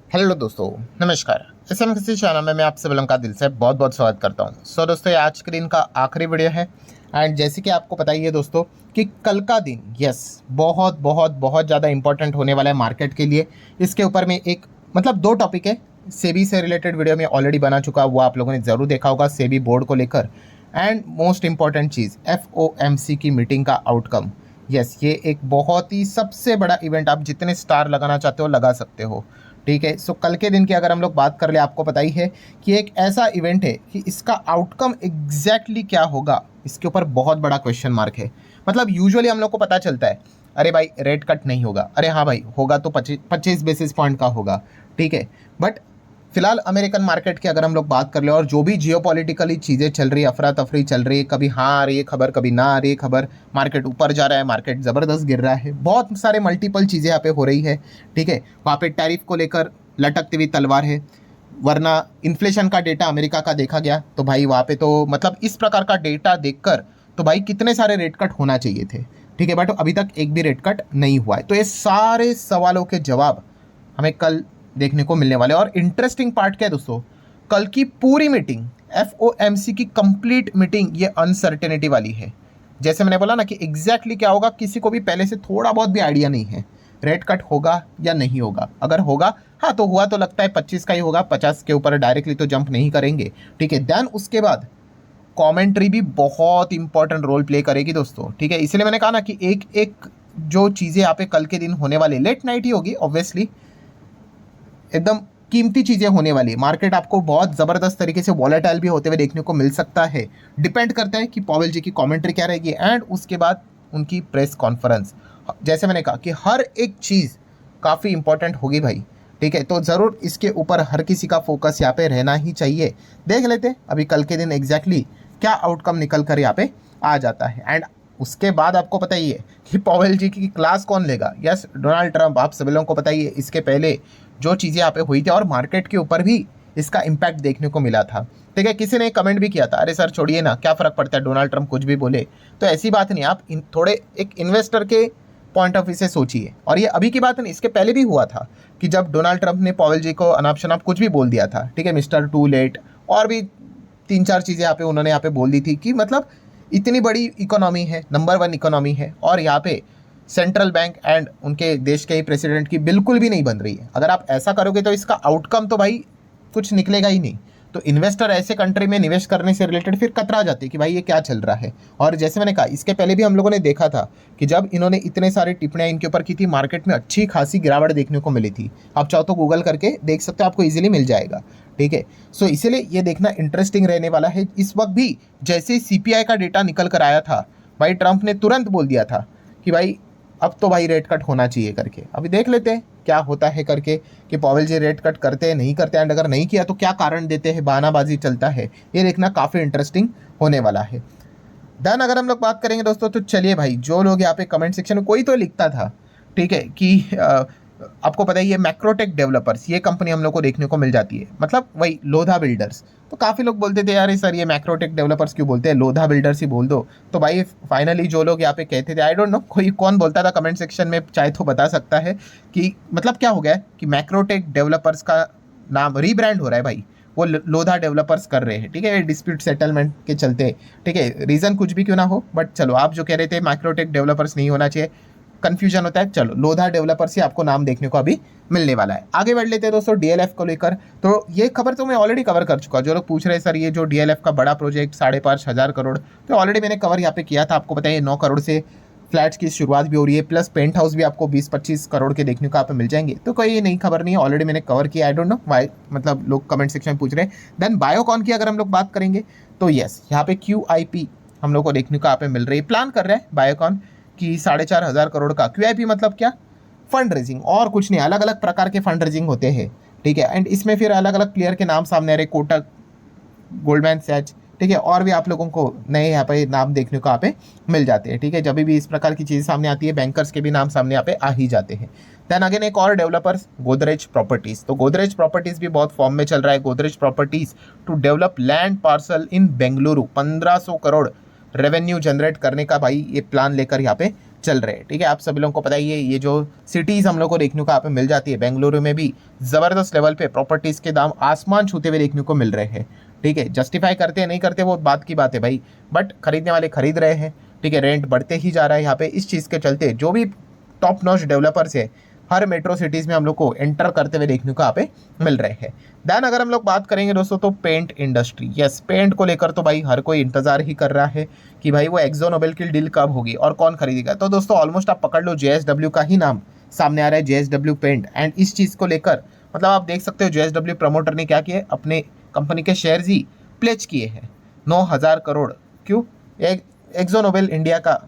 Hello दोस्तों, नमस्कार। किसी चैनल में मैं आप सभी लोगों का दिल से बहुत बहुत स्वागत करता हूं। दोस्तों, ये आज के दिन का आखिरी वीडियो है। एंड जैसे कि आपको पता ही है दोस्तों कि कल का दिन बहुत बहुत बहुत ज़्यादा इंपॉर्टेंट होने वाला है मार्केट के लिए। इसके ऊपर में एक दो टॉपिक है। सेबी से रिलेटेड वीडियो में ऑलरेडी बना चुका, वो आप लोगों ने ज़रूर देखा होगा, सेबी बोर्ड को लेकर। And most important cheese FOMC की मीटिंग का आउटकम। ये एक बहुत ही सबसे बड़ा इवेंट, आप जितने स्टार लगाना चाहते हो लगा सकते हो। ठीक है। सो कल के दिन की अगर हम लोग बात कर ले, आपको पता ही है कि एक ऐसा इवेंट है कि इसका आउटकम एग्जैक्टली क्या होगा, इसके ऊपर बहुत बड़ा क्वेश्चन मार्क है। यूजुअली हम लोग को पता चलता है, अरे भाई रेट कट नहीं होगा, अरे हाँ भाई होगा तो 25 बेसिस पॉइंट का होगा। ठीक है। बट फिलहाल अमेरिकन मार्केट की अगर हम लोग बात कर ले, और जो भी जियोपॉलिटिकली चीज़ें चल रही है, अफरा तफरी चल रही है, कभी हाँ आ रही है खबर, कभी ना आ रही है खबर, मार्केट ऊपर जा रहा है, मार्केट ज़बरदस्त गिर रहा है, बहुत सारे मल्टीपल चीज़ें यहाँ पे हो रही है। ठीक है। वहाँ पे टैरिफ को लेकर लटकती हुई तलवार है, वरना इन्फ्लेशन का डेटा अमेरिका का देखा गया तो भाई वहाँ पे तो इस प्रकार का डेटा देखकर तो भाई कितने सारे रेट कट होना चाहिए थे। ठीक है। बट अभी तक एक भी रेट कट नहीं हुआ है। तो ये सारे सवालों के जवाब हमें कल देखने को मिलने वाले। और इंटरेस्टिंग पार्ट क्या है दोस्तों, कल की पूरी मीटिंग, FOMC की कंप्लीट मीटिंग ये अनसर्टेनिटी वाली है। जैसे मैंने बोला ना कि एग्जैक्टली क्या होगा किसी को भी पहले से थोड़ा बहुत भी आइडिया नहीं है। रेट कट होगा या नहीं होगा, अगर होगा हाँ तो हुआ तो लगता है 25 का ही होगा, 50 के ऊपर डायरेक्टली तो जंप नहीं करेंगे। ठीक है। देन उसके बाद कमेंट्री भी बहुत इंपॉर्टेंट रोल प्ले करेगी दोस्तों। ठीक है। इसलिए मैंने कहा ना कि एक एक जो चीज़ें यहाँ पे कल के दिन होने वाली, लेट नाइट ही होगी ऑब्वियसली, एकदम कीमती चीज़ें होने वाली है। मार्केट आपको बहुत ज़बरदस्त तरीके से वॉलेटाइल भी होते हुए देखने को मिल सकता है। डिपेंड करता है कि पॉवेल जी की कमेंट्री क्या रहेगी एंड उसके बाद उनकी प्रेस कॉन्फ्रेंस। जैसे मैंने कहा कि हर एक चीज़ काफ़ी इंपॉर्टेंट होगी भाई। ठीक है। तो ज़रूर इसके ऊपर हर किसी का फोकस यहाँ पे रहना ही चाहिए। देख लेते हैं अभी कल के दिन एग्जैक्टली क्या आउटकम निकल कर यहाँ पे आ जाता है। एंड उसके बाद आपको पता ही है कि पॉवेल जी की क्लास कौन लेगा। यस, डोनाल्ड ट्रंप, आप सभी लोगों को पता ही है इसके पहले जो चीज़ें यहाँ पे हुई थी और मार्केट के ऊपर भी इसका इम्पैक्ट देखने को मिला था। ठीक है। किसी ने कमेंट भी किया था, अरे सर छोड़िए ना, क्या फ़र्क पड़ता है डोनाल्ड ट्रंप कुछ भी बोले। तो ऐसी बात नहीं, आप थोड़े एक इन्वेस्टर के पॉइंट ऑफ व्यू से सोचिए। और ये अभी की बात नहीं, इसके पहले भी हुआ था कि जब डोनाल्ड ट्रंप ने पॉवेल जी को अनाप शनाप कुछ भी बोल दिया था। ठीक है। मिस्टर टू लेट और भी 3-4 चीज़ें यहाँ पे उन्होंने यहाँ पे बोल दी थी कि इतनी बड़ी इकोनॉमी है, नंबर 1 इकोनॉमी है, और यहाँ पे सेंट्रल बैंक एंड उनके देश के ही प्रेसिडेंट की बिल्कुल भी नहीं बन रही है। अगर आप ऐसा करोगे तो इसका आउटकम तो भाई कुछ निकलेगा ही नहीं। तो इन्वेस्टर ऐसे कंट्री में निवेश करने से रिलेटेड फिर कतरा जाते हैं कि भाई ये क्या चल रहा है। और जैसे मैंने कहा इसके पहले भी हम लोगों ने देखा था कि जब इन्होंने इतने सारी टिप्पणियां इनके ऊपर की थी, मार्केट में अच्छी खासी गिरावट देखने को मिली थी। आप चाहो तो गूगल करके देख सकते हो, आपको इजीली मिल जाएगा। ठीक है। सो इसीलिए ये देखना इंटरेस्टिंग रहने वाला है। इस वक्त भी जैसे ही CPI का डेटा निकल कर आया था, भाई ट्रंप ने तुरंत बोल दिया था कि भाई अब तो भाई रेट कट होना चाहिए करके। अभी देख लेते हैं क्या होता है करके कि पॉवेल जी रेट कट करते हैं नहीं करते हैं, एंड अगर नहीं किया तो क्या कारण देते हैं, बहानाबाजी चलता है, ये देखना काफ़ी इंटरेस्टिंग होने वाला है। देन अगर हम लोग बात करेंगे दोस्तों, तो चलिए भाई, जो लोग यहाँ पे कमेंट सेक्शन में कोई तो लिखता था, ठीक है, कि आपको पता ही है मैक्रोटेक डेवलपर्स, ये कंपनी हम लोग को देखने को मिल जाती है, वही लोधा बिल्डर्स। तो काफ़ी लोग बोलते थे यार सर ये मैक्रोटेक डेवलपर्स क्यों बोलते हैं, लोधा बिल्डर्स ही बोल दो। तो भाई फाइनली जो लोग यहाँ पे कहते थे, आई डोंट नो कोई कौन बोलता था, कमेंट सेक्शन में चाहे तो बता सकता है कि क्या हो गया है कि मैक्रोटेक डेवलपर्स का नाम रीब्रांड हो रहा है भाई, वो लोधा डेवलपर्स कर रहे हैं। ठीक है। डिस्प्यूट सेटलमेंट के चलते। ठीक है। रीज़न कुछ भी क्यों ना हो, बट चलो आप जो कह रहे थे मैक्रोटेक डेवलपर्स नहीं होना चाहिए, कंफ्यूजन होता है, चलो लोधा डेवलपर्स ही आपको नाम देखने को अभी मिलने वाला है। आगे बढ़ लेते हैं दोस्तों DLF को लेकर। तो ये खबर तो मैं ऑलरेडी कवर कर चुका। जो लोग पूछ रहे हैं सर ये जो DLF का बड़ा प्रोजेक्ट 5,500 करोड़, तो ऑलरेडी मैंने कवर यहाँ पे किया था। आपको बताइए 9 करोड़ से फ्लैट्स की शुरुआत भी हो रही है, प्लस पेंट हाउस भी आपको 20-25 करोड़ के देखने को आप मिल जाएंगे। तो कोई ये नई खबर नहीं है, ऑलरेडी मैंने कवर किया। आई डोंट नो वाई लोग कमेंट सेक्शन में पूछ रहे हैं। देन बायोकॉन की अगर हम लोग बात करेंगे तो यस, यहाँ पे QIP हम लोग को देखने को यहाँ पे मिल रही है। प्लान कर रहे हैं बायोकॉन की 4,500 करोड़ का। QIP मतलब क्या, फंड रेजिंग, और कुछ नहीं, अलग अलग प्रकार के फंड रेजिंग होते हैं। ठीक है। एंड इसमें फिर अलग अलग प्लेयर के नाम सामने आ रहे, कोटक, गोल्डमैन सैच, ठीक है, और भी आप लोगों को नए यहाँ पे नाम देखने को यहाँ पे मिल जाते हैं। ठीक है। जब भी इस प्रकार की चीज़ सामने आती है, बैंकर्स के भी नाम सामने यहाँ पे आ ही जाते हैं। देन अगेन एक और डेवलपर्स, गोदरेज प्रॉपर्टीज। तो गोदरेज प्रॉपर्टीज भी बहुत फॉर्म में चल रहा है। Godrej properties to develop land parcel in Bengaluru, 1,500 crore revenue generate करने का भाई ये प्लान लेकर यहाँ पे चल रहे हैं। ठीक है, आप सभी लोगों को पता ही है, ये जो सिटीज़ हम लोग को देखने को यहाँ पे मिल जाती है, बेंगलुरु में भी ज़बरदस्त लेवल पे प्रॉपर्टीज़ के दाम आसमान छूते हुए देखने को मिल रहे हैं। ठीक है, जस्टिफाई करते हैं नहीं करते वो बात की बात है भाई, बट खरीदने वाले खरीद रहे हैं। ठीक है, रेंट बढ़ते ही जा रहा है यहाँ पे। इस चीज़ के चलते जो भी टॉप नॉच डेवलपर्स है हर मेट्रो सिटीज़ में हम लोग को एंटर करते हुए देखने को यहाँ पे मिल रहे हैं। देन अगर हम लोग बात करेंगे दोस्तों तो पेंट इंडस्ट्री, यस पेंट को लेकर तो भाई हर कोई इंतजार ही कर रहा है कि भाई वो एक्जो नोबेल की डील कब होगी और कौन खरीदेगा। तो दोस्तों ऑलमोस्ट आप पकड़ लो JSW का ही नाम सामने आ रहा है, JSW पेंट। एंड इस चीज़ को लेकर मतलब आप देख सकते हो JSW प्रमोटर ने क्या किया, अपने कंपनी के शेयर्स ही प्लेज किए हैं 9,000 करोड़। क्यों? एक्जो नोबेल इंडिया का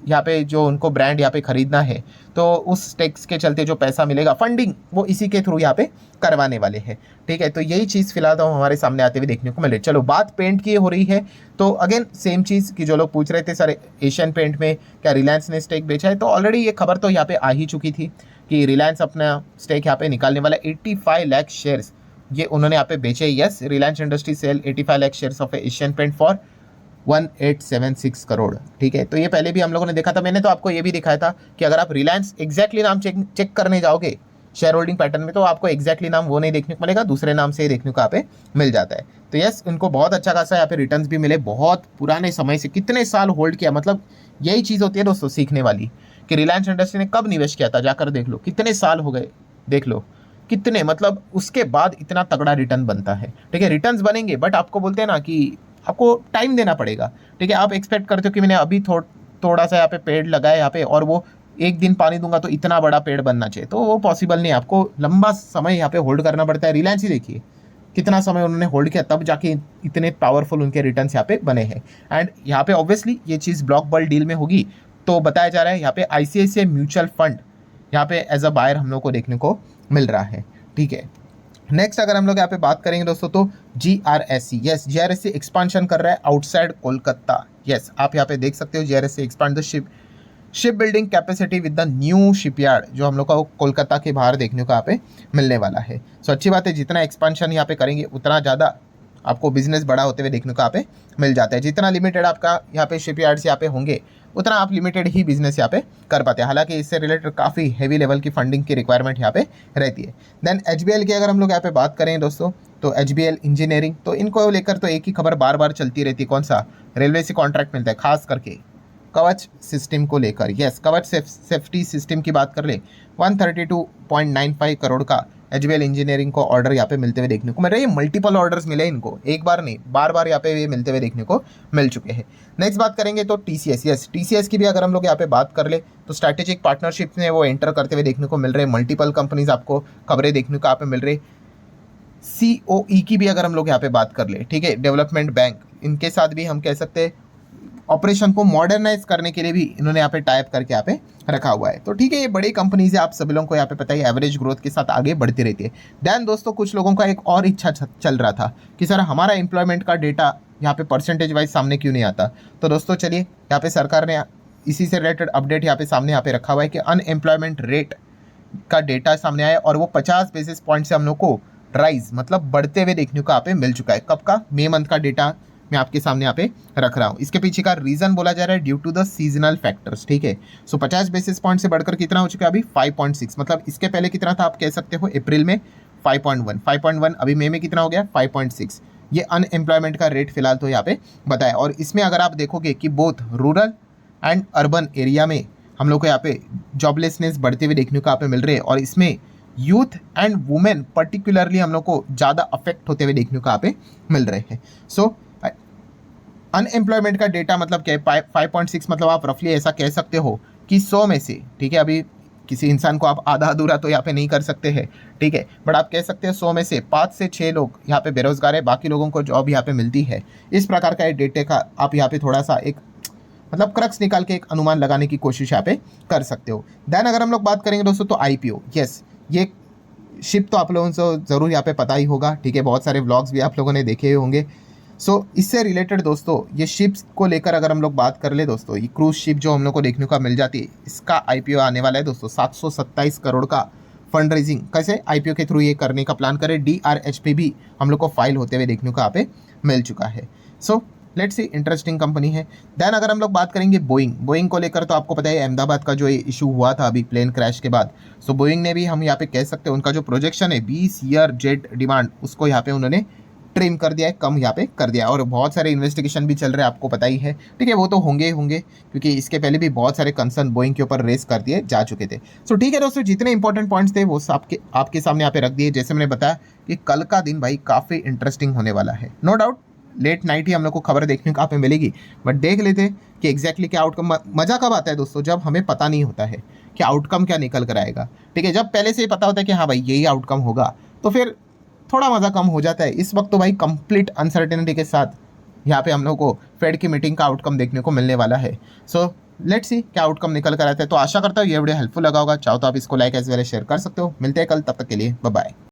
यहाँ पे जो उनको ब्रांड यहाँ पे खरीदना है, तो उस टैक्स के चलते जो पैसा मिलेगा फंडिंग वो इसी के थ्रू यहाँ पे करवाने वाले हैं। ठीक है, तो यही चीज़ फिलहाल तो हमारे सामने आते हुए देखने को मिले। चलो बात पेंट की हो रही है तो अगेन सेम चीज़ कि जो लोग पूछ रहे थे सर एशियन पेंट में क्या रिलायंस ने स्टेक बेचा है, तो ऑलरेडी ये खबर तो यहाँ पे आ ही चुकी थी कि रिलायंस अपना स्टेक यहाँ पे निकालने वाला 85 लाख शेयर्स ये उन्होंने यहाँ पे बेचे। Yes, Reliance industry sell 85 lakh shares of Asian paint for 1876 crore. ठीक है, तो ये पहले भी हम लोगों ने देखा था, मैंने तो आपको ये भी दिखाया था कि अगर आप रिलायंस एग्जैक्टली नाम चेक करने जाओगे शेयर होल्डिंग पैटर्न में तो आपको एग्जैक्टली नाम वो नहीं देखने को मिलेगा, दूसरे नाम से ही देखने को यहाँ पे मिल जाता है। तो यस, उनको बहुत अच्छा खासा यहाँ पे रिटर्न्स भी मिले, बहुत पुराने समय से कितने साल होल्ड किया। मतलब यही चीज़ होती है दोस्तों सीखने वाली कि रिलायंस इंडस्ट्री ने कब निवेश किया था, जाकर देख लो कितने साल हो गए, देख लो कितने, मतलब उसके बाद इतना तगड़ा रिटर्न बनता है। ठीक है, रिटर्न्स बनेंगे बट आपको बोलते हैं ना कि आपको टाइम देना पड़ेगा। ठीक है, आप एक्सपेक्ट करते हो कि मैंने अभी थोड़ा सा यहाँ पे पेड़ लगाया यहाँ पे और वो एक दिन पानी दूंगा तो इतना बड़ा पेड़ बनना चाहिए, तो वो पॉसिबल नहीं है। आपको लंबा समय यहाँ पे होल्ड करना पड़ता है। रिलायंस ही देखिए कितना समय उन्होंने होल्ड किया, तब जाके इतने पावरफुल उनके रिटर्न्स यहाँ पे बने हैं। एंड यहाँ पे ऑब्वियसली ये चीज़ ब्लॉक बल्ड डील में होगी, तो बताया जा रहा है यहाँ पे ICICI म्यूचुअल फंड यहाँ पे एज अ बायर हम लोग को देखने को मिल रहा है। ठीक है, नेक्स्ट अगर हम लोग यहाँ पे बात करेंगे दोस्तों तो GRSC, यस GRSC एक्सपांशन कर रहा है आउटसाइड कोलकाता। यस, आप यहाँ पे देख सकते हो GRSC expand the ship building capacity with the new shipyard जो हम लोग को कोलकाता के बाहर देखने को यहाँ पे मिलने वाला है। सो अच्छी बात है, जितना एक्सपांशन यहाँ पे करेंगे उतना ज़्यादा आपको बिजनेस बड़ा होते हुए देखने को यहाँ पे मिल जाता है। जितना लिमिटेड आपका यहाँ पे शिपयार्ड्स यहाँ पे होंगे उतना आप लिमिटेड ही बिजनेस यहाँ पे कर पाते हैं। हालांकि इससे रिलेटेड काफ़ी हैवी लेवल की फंडिंग की रिक्वायरमेंट यहाँ पे रहती है। देन HBL की अगर हम लोग यहाँ पे बात करें दोस्तों तो HBL इंजीनियरिंग, तो इनको लेकर तो एक ही खबर बार बार चलती रहती है, कौन सा, रेलवे से कॉन्ट्रैक्ट मिलता है खास करके कवच सिस्टम को लेकर। यस, कवच सेफ्टी सिस्टम की बात कर ले 132.95 करोड़ का HBL इंजीनियरिंग को ऑर्डर यहाँ पे मिलते हुए देखने को मिल रहे हैं। मल्टीपल ऑर्डर्स मिले इनको, एक बार नहीं बार बार यहाँ पे ये मिलते हुए देखने को मिल चुके हैं। नेक्स्ट बात करेंगे तो TCS, यस TCS की भी अगर हम लोग यहाँ पे बात कर ले तो स्ट्रैटेजिक पार्टनरशिप में वो एंटर करते हुए देखने को मिल रहे हैं। मल्टीपल कंपनीज आपको खबरें देखने को यहाँ पे मिल रही। COE की भी अगर हम लोग यहाँ पे बात कर ले, ठीक है, डेवलपमेंट बैंक, इनके साथ भी हम कह सकते हैं ऑपरेशन को मॉडर्नाइज करने के लिए भी इन्होंने यहाँ पे टाइप करके यहाँ पे रखा हुआ है। तो ठीक है, ये बड़ी कंपनीज है, आप सभी लोगों को यहाँ पे पता है एवरेज ग्रोथ के साथ आगे बढ़ती रहती है। देन दोस्तों कुछ लोगों का एक और इच्छा चल रहा था कि सर हमारा एम्प्लॉयमेंट का डेटा यहाँ पे परसेंटेज वाइज सामने क्यों नहीं आता। तो दोस्तों चलिए, यहाँ पे सरकार ने इसी से रिलेटेड अपडेट यहाँ पे सामने यहाँ पे रखा हुआ है कि अनएम्प्लॉयमेंट रेट का डेटा सामने आया और वो 50 बेसिस पॉइंट से हम लोग को राइज मतलब बढ़ते हुए देखने को यहाँ पे मिल चुका है। कब का? मई मंथ का डेटा मैं आपके सामने यहाँ पे रख रहा हूँ। इसके पीछे का रीजन बोला जा रहा है due to the seasonal factors. ठीक है, सो 50 बेसिस पॉइंट से बढ़कर कितना हो चुका है अभी 5.6, मतलब इसके पहले कितना था आप कह सकते हो अप्रैल में 5.1, अभी मई में कितना हो गया 5.6। ये अनएम्प्लॉयमेंट का रेट फिलहाल तो यहाँ पे बताया। और इसमें अगर आप देखोगे कि both rural and urban area में हम लोग को यहाँ पे जॉबलेसनेस बढ़ते हुए देखने को यहाँ पे मिल रहे हैं और इसमें यूथ एंड वुमेन पर्टिकुलरली हम लोग को ज़्यादा अफेक्ट होते हुए देखने को यहाँ पे मिल रहे हैं। सो अनएम्प्लॉयमेंट का डेटा मतलब क्या है 5.6, मतलब आप रफली ऐसा कह सकते हो कि 100 में से, ठीक है, अभी किसी इंसान को आप आधा अधूरा तो यहाँ पे नहीं कर सकते हैं, ठीक है, बट आप कह सकते हो 100 में से 5 से 6 लोग यहाँ पे बेरोजगार है, बाकी लोगों को जॉब यहाँ पे मिलती है। इस प्रकार का डेटे का आप यहाँ पे थोड़ा सा एक मतलब क्रक्स निकाल के एक अनुमान लगाने की कोशिश यहाँ पे कर सकते हो। देन अगर हम लोग बात करेंगे दोस्तों तो IPO, यस ये शिप तो आप लोगों को ज़रूर यहाँ पे पता ही होगा, ठीक है, बहुत सारे व्लॉग्स भी आप लोगों ने देखे होंगे। सो इससे रिलेटेड दोस्तों ये शिप्स को लेकर अगर हम लोग बात कर ले दोस्तों, ये क्रूज शिप जो हम लोग को देखने को मिल जाती है, इसका IPO आने वाला है दोस्तों। 727 करोड़ का फंड रेजिंग कैसे IPO के थ्रू ये करने का प्लान करें। DRHP भी हम लोग को फाइल होते हुए देखने को यहाँ पे मिल चुका है। So let's see, interesting company है। देन अगर हम लोग बात करेंगे बोइंग को लेकर, तो आपको पता है अहमदाबाद का जो इशू हुआ था अभी प्लेन क्रैश के बाद, सो बोइंग ने भी, हम यहाँ पे कह सकते हैं उनका जो प्रोजेक्शन है 20 ईयर जेट डिमांड, उसको यहाँ पे उन्होंने ट्रिम कर दिया है, कम यहाँ पे कर दिया है। और बहुत सारे इन्वेस्टिगेशन भी चल रहे हैं, आपको पता ही है, ठीक है, वो तो होंगे क्योंकि इसके पहले भी बहुत सारे कंसर्न बोइंग के ऊपर रेस कर दिए जा चुके थे। सो ठीक है दोस्तों, जितने इंपॉर्टेंट पॉइंट्स थे वो आपके सामने यहाँ पे रख दिए। जैसे मैंने बताया कि कल का दिन भाई काफ़ी इंटरेस्टिंग होने वाला है, नो डाउट लेट नाइट ही हम लोग को खबर देखने को यहाँ पे मिलेगी, बट देख लेते हैं कि एग्जैक्टली क्या आउटकम। मजा कब आता है दोस्तों, जब हमें पता नहीं होता है कि आउटकम क्या निकल कर आएगा, ठीक है। जब पहले से ही पता होता है कि हाँ भाई यही आउटकम होगा, तो फिर थोड़ा मज़ा कम हो जाता है। इस वक्त तो भाई कंप्लीट अनसर्टेनिटी के साथ यहाँ पे हम लोग को फेड की मीटिंग का आउटकम देखने को मिलने वाला है। सो लेट्स सी क्या आउटकम निकल कर आता है। तो आशा करता हूँ ये वीडियो हेल्पफुल लगा होगा, चाहो तो आप इसको लाइक एज वेल शेयर कर सकते हो। मिलते हैं कल, तब तक के लिए बाय बाय।